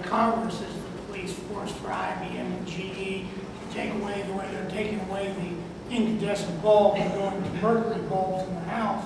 Congress is the police force for IBM and GE. You take away the way they're taking away the incandescent bulb and going to mercury bulbs in the house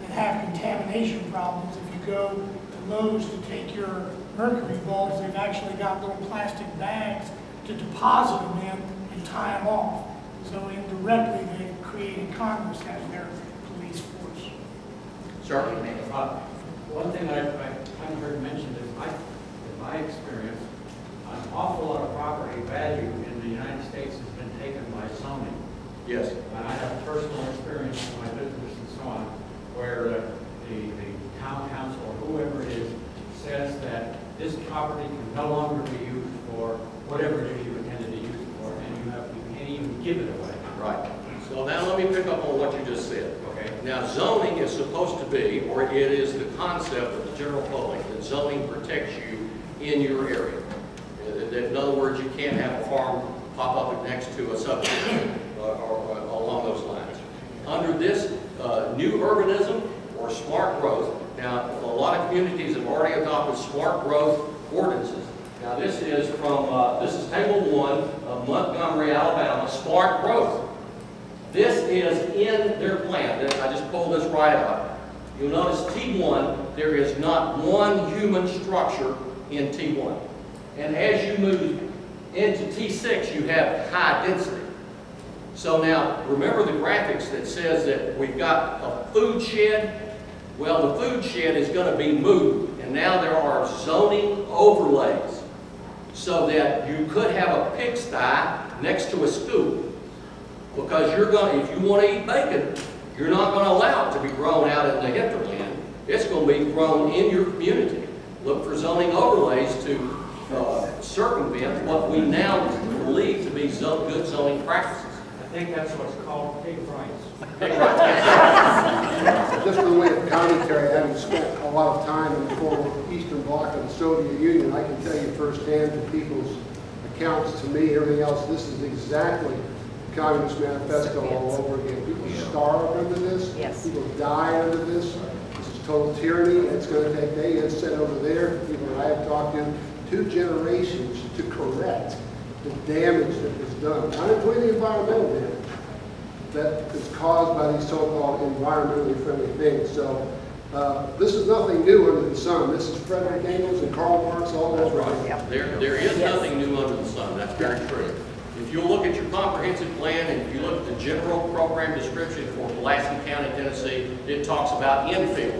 that have contamination problems. If you go to Lowe's to take your mercury bulbs, they've actually got little plastic bags to deposit them in and tie them off. So indirectly, they've created Congress as their police force. Sir? One thing I haven't heard mentioned is, in my experience, an awful lot of property value in the United States has been taken by zoning. Yes. And I have personal experience in my business and so on, where the town council or whoever it is says that this property can no longer be used for whatever it is you intended to use it for, and you can't even give it away. Right. So now let me pick up on what you just said. Okay. Now zoning is supposed to be, or it is the concept of the general public, that zoning protects you in your area. In other words, you can't have a farm pop up next to a subdivision or along those lines. Under this new urbanism or smart growth, now a lot of communities have already adopted smart growth ordinances. Now this is from, this is Table 1 of Montgomery, Alabama, smart growth. This is in their plan. I just pulled this right out. You'll notice T1, there is not one human structure in T1. And as you move into T6, you have high density. So now, remember the graphics that says that we've got a food shed? Well, the food shed is going to be moved, and now there are zoning overlays so that you could have a pigsty next to a school. Because you're going to, if you want to eat bacon, you're not going to allow it to be grown out in the hinterland. It's going to be grown in your community. Look for zoning overlays to circumvent what we now believe to be good zoning practices. I think that's what's called pig rights. Pig rights. Just by way of commentary, having spent a lot of time in the former Eastern Bloc of the Soviet Union, I can tell you firsthand from people's accounts to me, everything else, this is exactly the Communist Manifesto all over again. People starve under this. Yes. People die under this. This is total tyranny. It's going to take, they have said over there, people that I have talked to, 2 generations to correct the damage that was done. Not including the environmental damage that is caused by these so-called environmentally friendly things. So this is nothing new under the sun. This is Frederick Engels and Karl Marx all over again. Yep. There is nothing new under the sun. That's very true. If you look at your comprehensive plan and if you look at the general program description for Pulaski County, Tennessee, it talks about infill.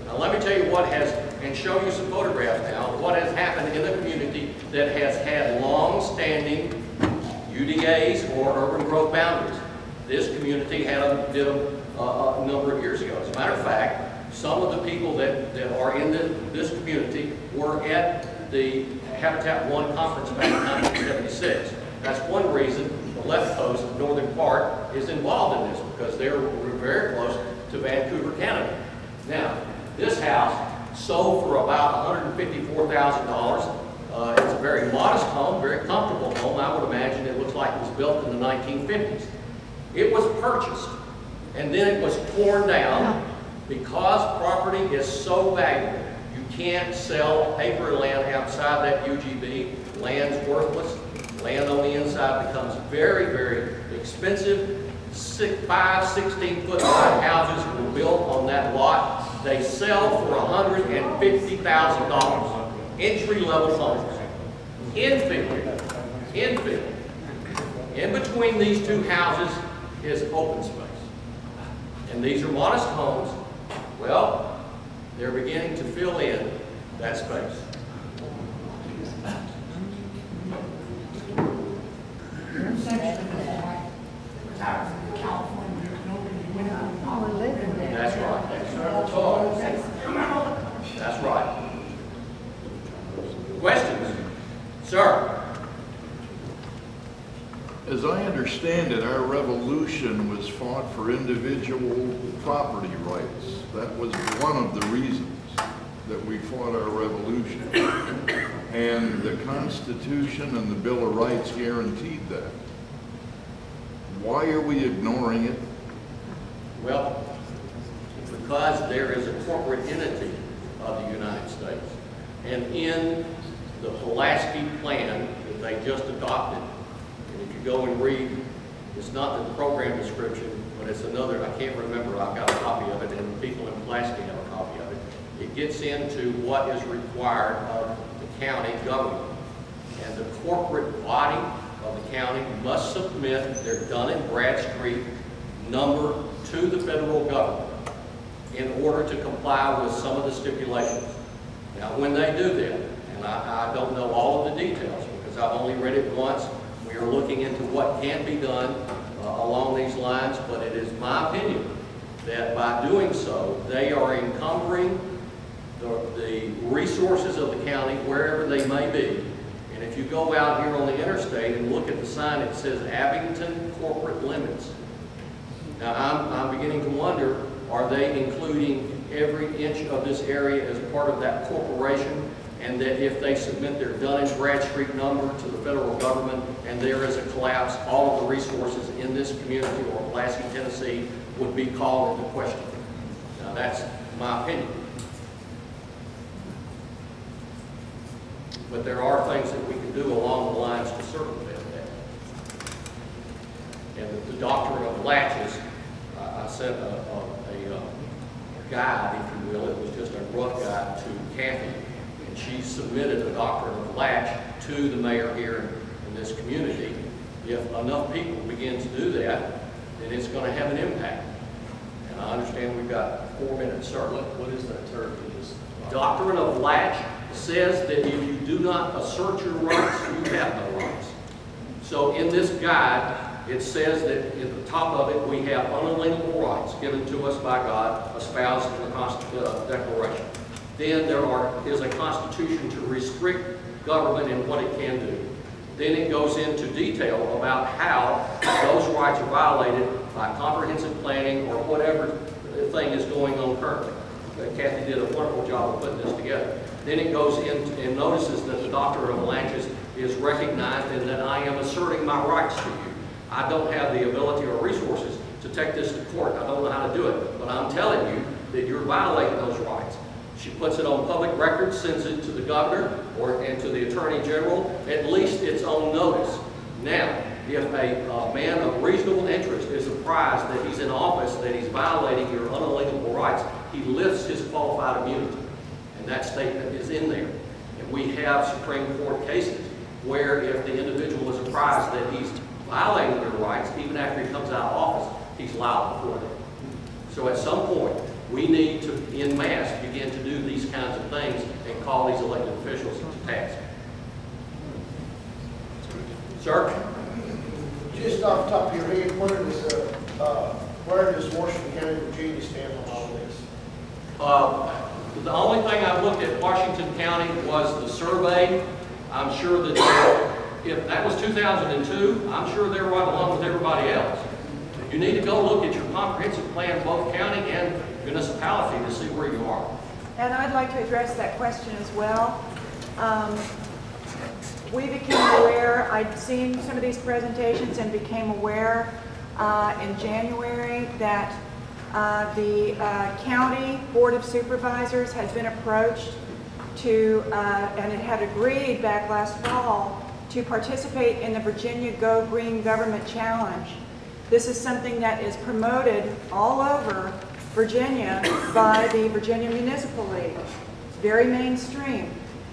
Now let me tell you what has, and show you some photographs now, of what has happened in the community that has had long-standing UDAs or urban growth boundaries. This community did them a number of years ago. As a matter of fact, some of the people that are in this community were at the Habitat 1 conference back in 1976. That's one reason the left coast, the northern part, is involved in this, because they're very close to Vancouver, Canada. Now, this house sold for about $154,000. It's a very modest home, very comfortable home. I would imagine it looks like it was built in the 1950s. It was purchased, and then it was torn down because property is so valuable. You can't sell acre of land outside that UGB. Land's worthless. Land on the inside becomes very, very expensive. 5 16-foot high houses were built on that lot. They sell for $150,000. Entry-level homes. Infill. In between these two houses is open space. And these are modest homes. Well, they're beginning to fill in that space. There's section of the white was out in California. There's nobody went out and Oh, we're living there. That's right. That's right. Questions? Sir? As I understand it, our revolution was fought for individual property rights. That was one of the reasons that we fought our revolution. And the Constitution and the Bill of Rights guaranteed that. Why are we ignoring it? Well, because there is a corporate entity of the United States. And in the Pulaski plan that they just adopted, and if you go and read, it's not the program description, but it's another, I can't remember, I've got a copy of it, and people in Pulaski have a copy of it. It gets into what is required of the county government. And the corporate body of the county must submit their Dun & Bradstreet number to the federal government in order to comply with some of the stipulations. Now, when they do that, and I don't know all of the details because I've only read it once, we are looking into what can be done along these lines, but it is my opinion that by doing so, they are encumbering the resources of the county wherever they may be. And if you go out here on the interstate and look at the sign, it says Abington Corporate Limits. Now, I'm beginning to wonder, are they including every inch of this area as part of that corporation, and that if they submit their Dun & Bradstreet number to the federal government and there is a collapse, all of the resources in this community or Pulaski, Tennessee would be called into question? Now, that's my opinion. But there are things that we can do along the lines to circumvent that. And the doctrine of latches, I sent a guide, if you will, it was just a rough guide to Kathy, and she submitted a doctrine of latch to the mayor here in this community. If enough people begin to do that, then it's going to have an impact. And I understand we've got 4 minutes, sir. What is that term you just? Doctrine of latch says that if you do not assert your rights, you have no rights. So in this guide, it says that at the top of it, we have unalienable rights given to us by God, espoused in the Declaration. Then there is a constitution to restrict government in what it can do. Then it goes into detail about how those rights are violated by comprehensive planning or whatever thing is going on currently. Kathy did a wonderful job of putting this together. Then it goes in and notices that the doctrine of latches is recognized and that I am asserting my rights to you. I don't have the ability or resources to take this to court. I don't know how to do it, but I'm telling you that you're violating those rights. She puts it on public record, sends it to the governor and to the attorney general. At least it's on notice. Now, if a man of reasonable interest is apprised that he's in office, that he's violating your unalienable rights, he lifts his qualified immunity. And that statement is in there. And we have Supreme Court cases where if the individual is apprised that he's violating their rights, even after he comes out of office, he's liable for them. So at some point, we need to, en masse, begin to do these kinds of things and call these elected officials to task. Sir? Just off the top of your head, where does Washington County, Virginia stand on all this? The only thing I've looked at Washington County was the survey. I'm sure that if that was 2002, I'm sure they're right along with everybody else. You need to go look at your comprehensive plan, both county and municipality, to see where you are. And I'd like to address that question as well. We became aware, I'd seen some of these presentations and became aware in January that the County Board of Supervisors had been approached to, and it had agreed back last fall, to participate in the Virginia Go Green Government Challenge. This is something that is promoted all over Virginia by the Virginia Municipal League. It's very mainstream.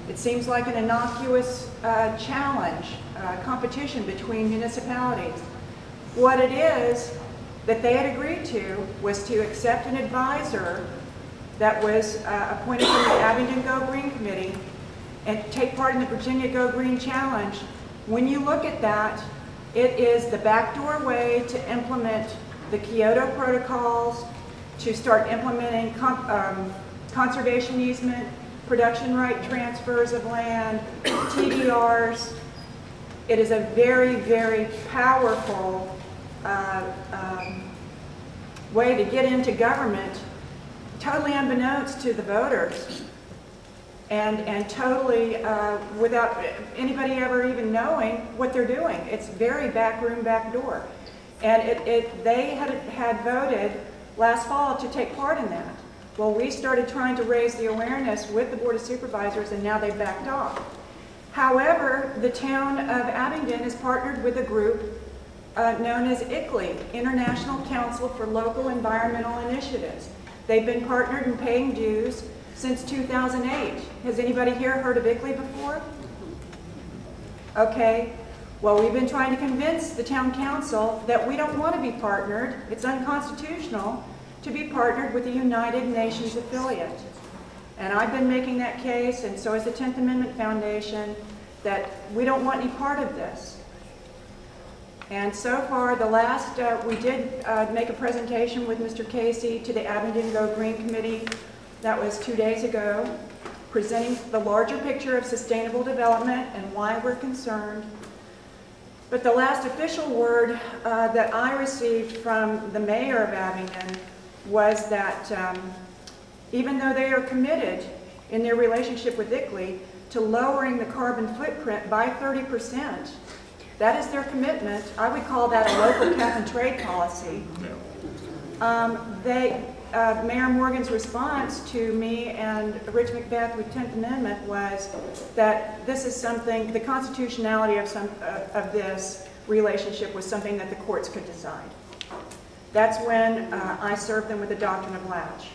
It seems like an innocuous challenge, competition between municipalities. What it is that they had agreed to was to accept an advisor that was appointed from the Abington Go Green Committee and take part in the Virginia Go Green Challenge. When you look at that, it is the backdoor way to implement the Kyoto protocols, to start implementing conservation easement, production right transfers of land, TDRs. It is a very, very powerful way to get into government, totally unbeknownst to the voters, and totally without anybody ever even knowing what they're doing. It's very backroom, backdoor. And they had voted last fall to take part in that. Well, we started trying to raise the awareness with the Board of Supervisors, and now they've backed off. However, the town of Abingdon is partnered with a group known as ICLEI, International Council for Local Environmental Initiatives. They've been partnered and paying dues since 2008. Has anybody here heard of ICLEI before? Okay. Well, we've been trying to convince the town council that we don't want to be partnered. It's unconstitutional to be partnered with a United Nations affiliate. And I've been making that case, and so has the 10th Amendment Foundation, that we don't want any part of this. And so far, the last, we did make a presentation with Mr. Casey to the Abingdon Go Green Committee. That was 2 days ago, presenting the larger picture of sustainable development and why we're concerned. But the last official word that I received from the mayor of Abingdon was that even though they are committed in their relationship with ICLEI to lowering the carbon footprint by 30%, that is their commitment. I would call that a local cap and trade policy. Mayor Morgan's response to me and Rich Macbeth with 10th Amendment was that this is something, the constitutionality of this relationship was something that the courts could decide. That's when I served them with the doctrine of Latch.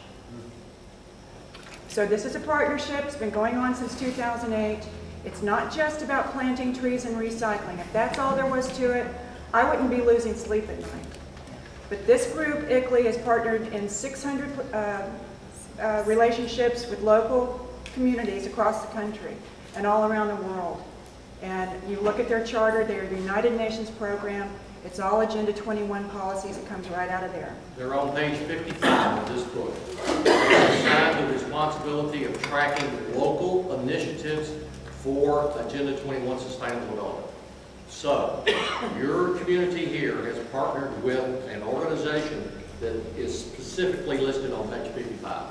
So this is a partnership. It's been going on since 2008. It's not just about planting trees and recycling. If that's all there was to it, I wouldn't be losing sleep at night. But this group, ICLEI, is partnered in 600 relationships with local communities across the country and all around the world. And you look at their charter, they're the United Nations program. It's all Agenda 21 policies. It comes right out of there. They're on page 55 of this book. They assign the responsibility of tracking local initiatives for Agenda 21 Sustainable Development. So, your community here has partnered with an organization that is specifically listed on page 55.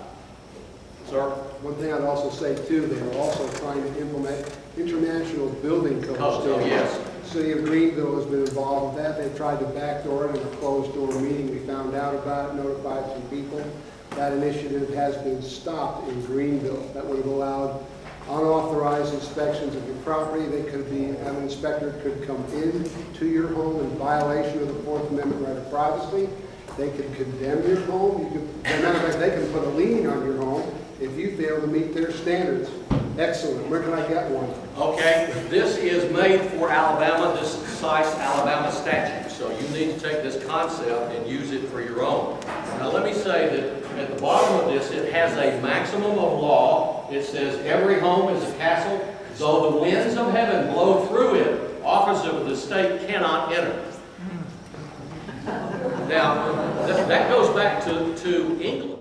Sir? One thing I'd also say too, they are also trying to implement international building code standards. Yes. City of Greenville has been involved with that. They tried to backdoor it in a closed door meeting. We found out about it, notified some people. That initiative has been stopped in Greenville. That would have allowed unauthorized inspections of your property. They could be, an inspector could come in to your home in violation of the Fourth Amendment right of privacy. They could condemn your home. You could, as a matter of fact, they can put a lien on your home if you fail to meet their standards. Excellent. Where can I get one? Okay, this is made for Alabama. This cites Alabama statute. So you need to take this concept and use it for your own. Now let me say that at the bottom of this, it has a maximum of law. It says every home is a castle. Though the winds of heaven blow through it, officers of the state cannot enter. Now, that goes back to England.